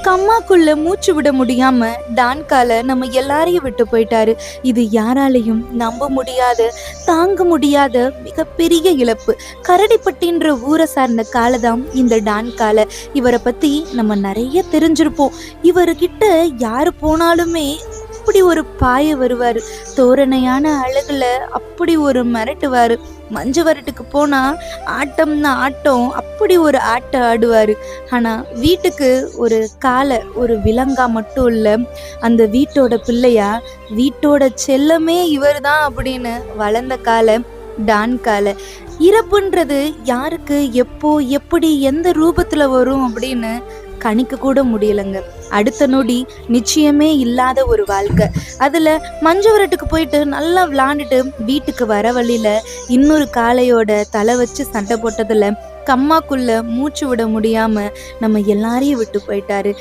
கம்மாக்குள்ள மூச்சு விட முடியாம டான்கால நம்ம எல்லாரையும் விட்டு போயிட்டாரு. இது யாராலையும் நம்ப முடியாத, தாங்க முடியாத மிகப்பெரிய இழப்பு. கரடிப்பட்டின்ற ஊரை சார்ந்த காலதான் இந்த டான்கால. இவரை பத்தி நம்ம நிறைய தெரிஞ்சிருப்போம். இவர்கிட்ட யாரு போனாலுமே அப்படி ஒரு பாய வருவாரு. தோரணையான அழகுல அப்படி ஒரு மிரட்டுவாரு. மஞ்சு வரட்டுக்கு போனா ஆட்டம்னா ஆட்டம், அப்படி ஒரு ஆட்டம் ஆடுவாரு. ஆனா வீட்டுக்கு ஒரு ஒரு விலங்கா மட்டும் இல்ல, அந்த வீட்டோட பிள்ளையா, வீட்டோட செல்லமே இவர்தான் அப்படின்னு வளர்ந்த டான் இறப்புன்றது யாருக்கு, எப்போ, எப்படி, எந்த ரூபத்துல வரும் அப்படின்னு கணிக்க கூட முடியலங்க. அடுத்த நொடி நிச்சயமே இல்லாத ஒரு வாழ்க்கை. அதுல மஞ்சு விரட்டுக்கு போயிட்டு நல்லா விளாண்டுட்டு வீட்டுக்கு வர வழியில இன்னொரு காளையோட தலை வச்சு சண்டை போட்டதுல கம்மாக்குள்ள மூச்சு விட முடியாம நம்ம எல்லாரையும் விட்டு போயிட்டாரு.